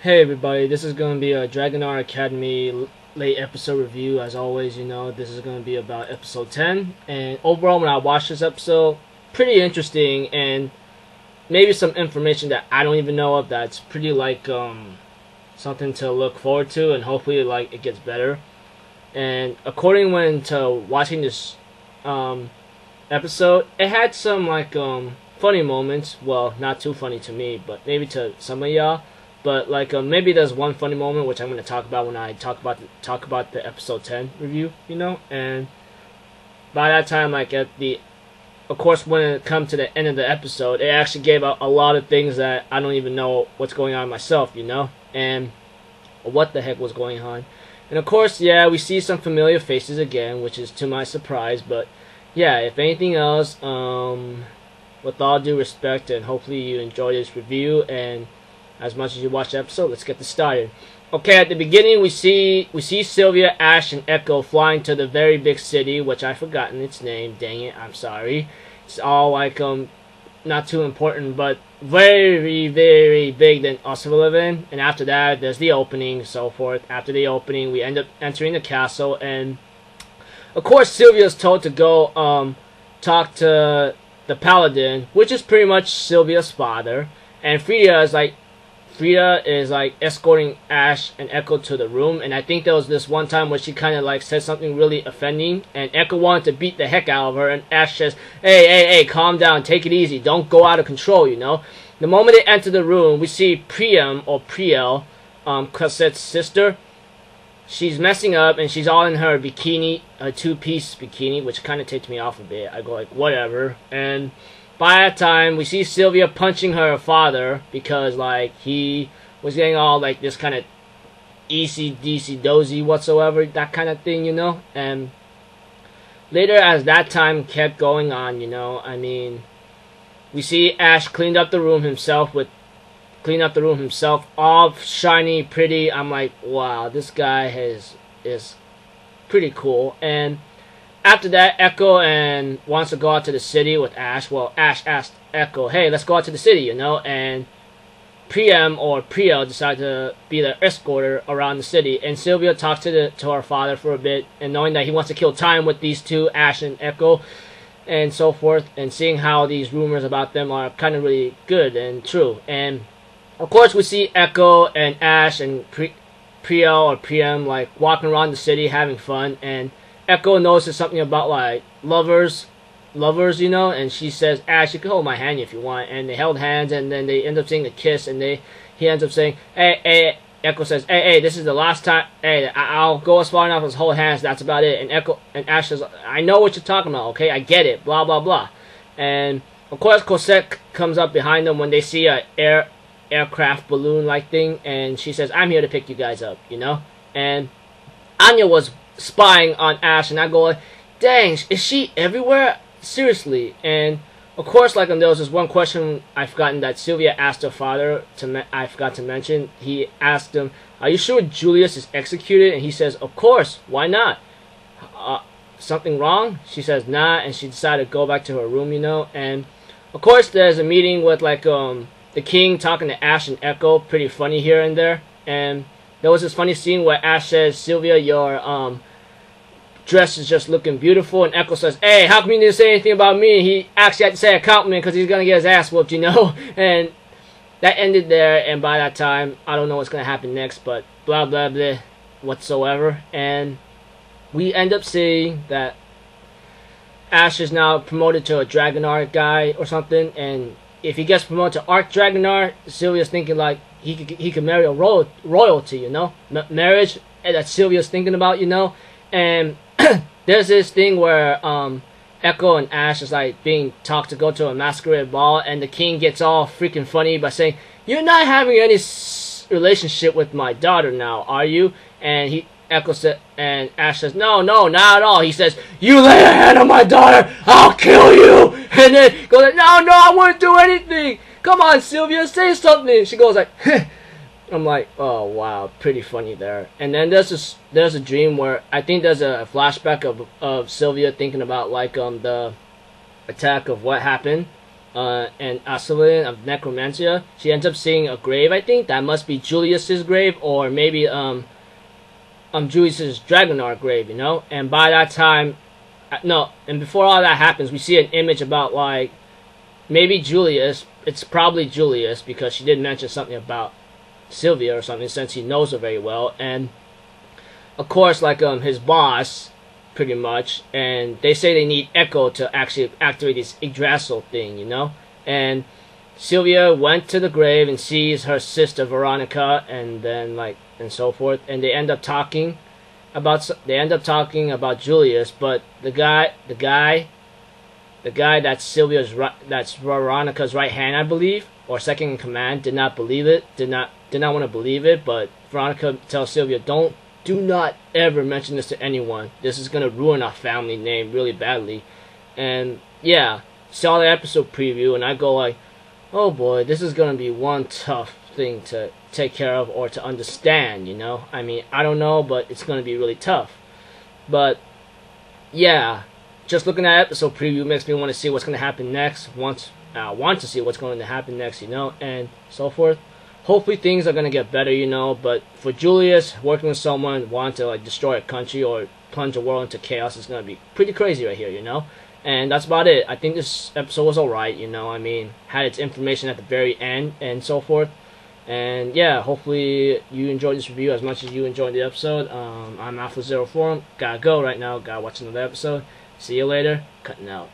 Hey everybody, this is going to be a Dragonar Academy late episode review. As always, this is going to be about episode 10. And overall, when I watched this episode, pretty interesting and maybe some information that I don't even know of that's pretty something to look forward to, and hopefully it gets better. And according to watching this episode, it had some funny moments. Well, not too funny to me, but maybe to some of y'all. But maybe there's one funny moment which I'm going to talk about when I talk about the episode 10 review, And by that time, of course, when it comes to the end of the episode, it actually gave out a lot of things that I don't even know what's going on myself, and what the heck was going on. And of course, yeah, we see some familiar faces again, which is to my surprise. But yeah, if anything else, with all due respect, and hopefully you enjoy this review, and as much as you watch the episode, let's get this started. Okay, at the beginning, we see Sylvia, Ash, and Echo flying to the very big city, which I've forgotten its name. Dang it, I'm sorry. It's all not too important, but very, very big than us to live in. And after that, there's the opening, so forth. After the opening, we end up entering the castle, and of course, Sylvia's told to go talk to the paladin, which is pretty much Sylvia's father, and Frida is escorting Ash and Echo to the room. And I think there was this one time where she kind of said something really offending, and Echo wanted to beat the heck out of her, and Ash says, hey, calm down, take it easy, don't go out of control, The moment they enter the room, we see Priam, or Priel, Cosette's sister. She's messing up, and she's all in her bikini, a two-piece bikini, which kind of takes me off a bit. I go whatever. And by that time, we see Sylvia punching her father because, he was getting all, this kind of easy-deasy dozy whatsoever, that kind of thing, And later, as that time kept going on, we see Ash cleaned up the room himself, all shiny, pretty. I'm like, wow, this guy is pretty cool. And after that, Echo wants to go out to the city with Ash. Well, Ash asked Echo, hey, let's go out to the city, And Priam, or Priel, decided to be the escorter around the city. And Sylvia talks to her father for a bit, and knowing that he wants to kill time with these two, Ash and Echo, and so forth, and seeing how these rumors about them are kind of really good and true. And of course, we see Echo and Ash and Priel, or Priam, walking around the city having fun, and Echo notices something about lovers, and she says, Ash, you can hold my hand if you want. And they held hands, and then they end up seeing a kiss, and he ends up saying, hey, Echo says, hey, this is the last time, hey, I'll go as far enough as hold hands, that's about it. And Ash says, I know what you're talking about, okay, I get it, blah, blah, blah. And of course, Cosette comes up behind them when they see a aircraft balloon-like thing, and she says, I'm here to pick you guys up, And Anya was spying on Ash, and I go, dang, is she everywhere? Seriously. And of course, there was this one question I've forgotten that Sylvia asked her father, I forgot to mention. He asked him, are you sure Julius is executed? And he says, of course, why not? Something wrong? She says, nah, and she decided to go back to her room, And of course, there's a meeting with the king talking to Ash and Echo, pretty funny here and there. And there was this funny scene where Ash says, Sylvia, your dress is just looking beautiful. And Echo says, hey, how come you didn't say anything about me? And he actually had to say a compliment because he's going to get his ass whooped, And that ended there. And by that time, I don't know what's going to happen next, but blah, blah, blah, whatsoever. And we end up seeing that Ash is now promoted to a Dragonar guy or something. And if he gets promoted to Arch Dragonar, Sylvia's thinking he could marry a royalty, marriage that Sylvia's thinking about, And there's this thing where Echo and Ash is being talked to go to a masquerade ball, and the king gets all freaking funny by saying, you're not having any relationship with my daughter now, are you? And Echo said, and Ash says, no, not at all. He says, you lay a hand on my daughter, I'll kill you. And then goes, no, I wouldn't do anything. Come on, Sylvia, say something. She goes I'm like, oh wow, pretty funny there. And then there's a dream where I think there's a flashback of Sylvia thinking about the attack of what happened, and Asylum of Necromancia. She ends up seeing a grave. I think that must be Julius's grave, or maybe Julius's Dragonar grave. You know, and by that time, no, and before all that happens, we see an image about like maybe Julius. It's probably Julius because she did mention something about Sylvia or something, since he knows her very well, and of course, like his boss, pretty much, and they say they need Echo to actually activate this Yggdrasil thing, you know. And Sylvia went to the grave and sees her sister Veronica, and then like and so forth, and they end up talking about Julius, but the guy that's that's Veronica's right hand, I believe, or second in command, did not believe it, did not want to believe it. But Veronica tells Sylvia, do not ever mention this to anyone. This is gonna ruin our family name really badly. And yeah, saw the episode preview, and I go like, oh boy, this is gonna be one tough thing to take care of or to understand, you know. I mean, I don't know, but it's gonna be really tough. But yeah, just looking at episode preview makes me want to see what's gonna happen next. I want to see what's going to happen next, you know, and so forth. Hopefully things are gonna get better, you know. But for Julius, working with someone wanting to like destroy a country or plunge a world into chaos is gonna be pretty crazy right here, you know. And that's about it. I think this episode was alright, you know. I mean, had its information at the very end and so forth. And yeah, hopefully you enjoyed this review as much as you enjoyed the episode. I'm Alpha Zero Forum. Gotta go right now. Gotta watch another episode. See you later. Cutting out.